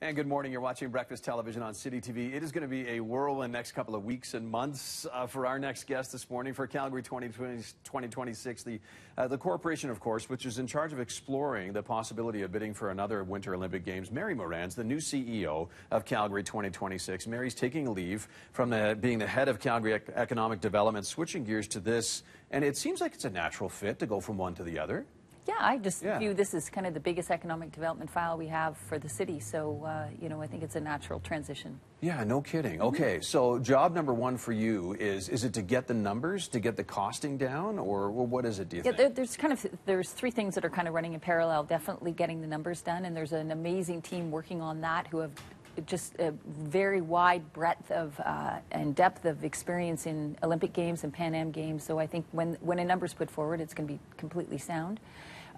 And good morning. You're watching Breakfast Television on City TV. It is going to be a whirlwind next couple of weeks and months for our next guest this morning for Calgary 2026. The corporation, of course, which is in charge of exploring the possibility of bidding for another Winter Olympic Games. Mary Moran's the new CEO of Calgary 2026. Mary's taking a leave from being the head of Calgary Economic Development, switching gears to this. And it seems like it's a natural fit to go from one to the other. Yeah, I just view this as kind of the biggest economic development file we have for the city. So, I think it's a natural transition. Yeah, no kidding. Okay, so job number one for you is it to get the numbers, to get the costing down, or what is it, do you think? There's three things that are kind of running in parallel. Definitely getting the numbers done, and there's an amazing team working on that who have just a very wide breadth of and depth of experience in Olympic Games and Pan Am Games. So I think when a number's put forward, it's going to be completely sound.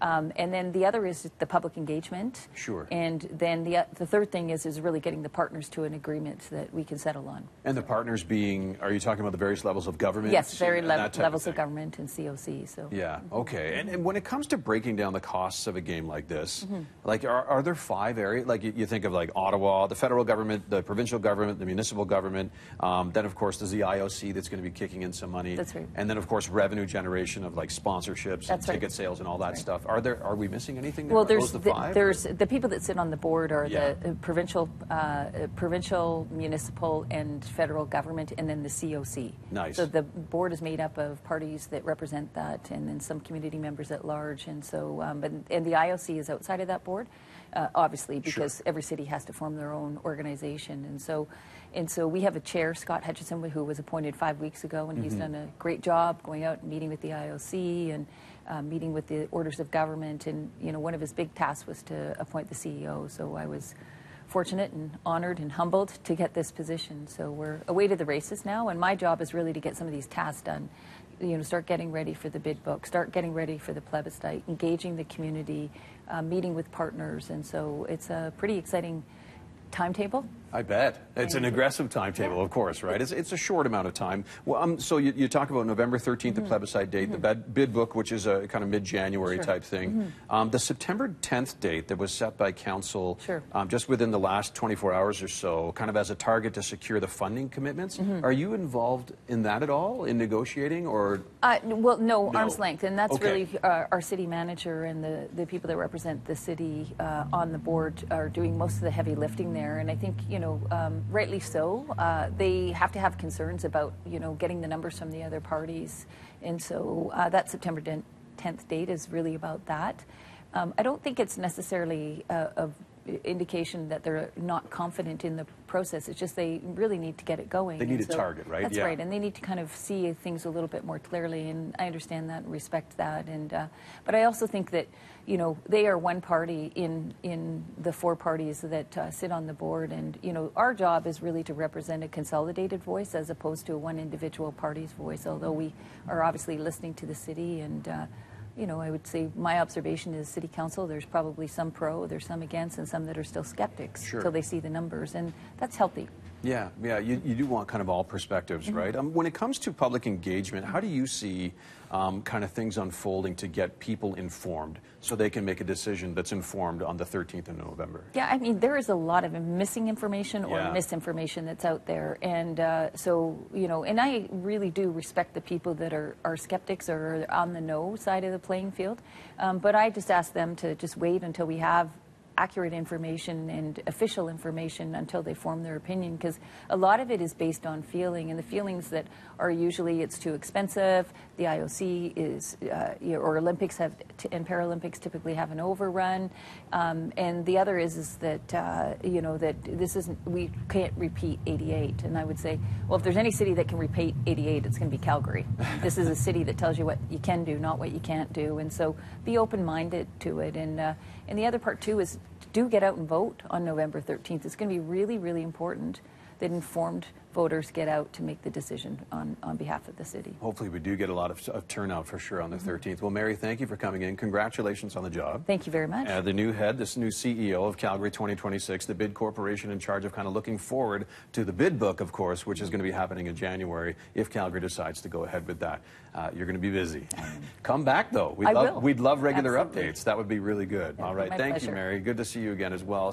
And then the other is the public engagement. Sure. And then the third thing is really getting the partners to an agreement that we can settle on. And the partners being, are you talking about the various levels of government? Yes, levels of government and COC. So. Yeah, okay. And when it comes to breaking down the costs of a game like this, like are there 5 areas? Like you think of like Ottawa, the federal government, the provincial government, the municipal government. Then, of course, there's the IOC that's going to be kicking in some money. That's right. And then, of course, revenue generation of like sponsorships and ticket sales and all that stuff. Are we missing anything there? Well, there's the people that sit on the board are the provincial, municipal, and federal government, and then the COC. Nice. So the board is made up of parties that represent that, and then some community members at large. And so, and the IOC is outside of that board, obviously, because every city has to form their own organization. And so we have a chair, Scott Hutchison, who was appointed 5 weeks ago, and he's done a great job going out and meeting with the IOC and meeting with the orders of government. And, one of his big tasks was to appoint the CEO. So I was fortunate and honored and humbled to get this position. So we're away to the races now, and my job is really to get some of these tasks done. Start getting ready for the bid book, start getting ready for the plebiscite, engaging the community, meeting with partners. And so it's a pretty exciting timetable. I bet. It's an aggressive timetable, of course, right? It's a short amount of time. Well, so you talk about November 13th, the plebiscite date, the bid book, which is a kind of mid-January type thing. The September 10th date that was set by council just within the last 24 hours or so, kind of as a target to secure the funding commitments. Are you involved in that at all, in negotiating, or? Well, no, arm's length, and that's really our city manager and the people that represent the city on the board are doing most of the heavy lifting there. And I think, rightly so. They have to have concerns about, getting the numbers from the other parties. And so that September 10th date is really about that. I don't think it's necessarily of indication that they're not confident in the process. It's just they really need to get it going. They need a target, right? That's right, and they need to kind of see things a little bit more clearly, and I understand that and respect that. And but I also think that they are one party in the 4 parties that sit on the board, and our job is really to represent a consolidated voice as opposed to one individual party's voice. Although we are obviously listening to the city and. I would say my observation is City Council, there's probably some pro, there's some against, and some that are still skeptics until they see the numbers, and that's healthy. Yeah, you do want kind of all perspectives, right? When it comes to public engagement, how do you see kind of things unfolding to get people informed so they can make a decision that's informed on the 13th of November? Yeah, I mean, there is a lot of missing information or misinformation that's out there. And and I really do respect the people that are skeptics or on the no side of the playing field. But I just ask them to just wait until we have accurate information and official information until they form their opinion, because a lot of it is based on feeling, and the feelings that are usually it's too expensive, the IOC is, or Olympics have, and Paralympics typically have an overrun, and the other is that, that this isn't, we can't repeat 88, and I would say, well, if there's any city that can repeat 88, it's going to be Calgary. This is a city that tells you what you can do, not what you can't do, and so be open-minded to it, and the other part, too, is do get out and vote on November 13th. It's going to be really, really important that informed voters get out to make the decision on behalf of the city. Hopefully we do get a lot of turnout for sure on the 13th. Well, Mary, thank you for coming in. Congratulations on the job. Thank you very much. The new head, this new CEO of Calgary 2026, the bid corporation in charge of kind of looking forward to the bid book, of course, which is going to be happening in January if Calgary decides to go ahead with that. You're going to be busy. Come back, though. We'd love regular updates. That would be really good. All right. Thank you, Mary. Good to see you again as well.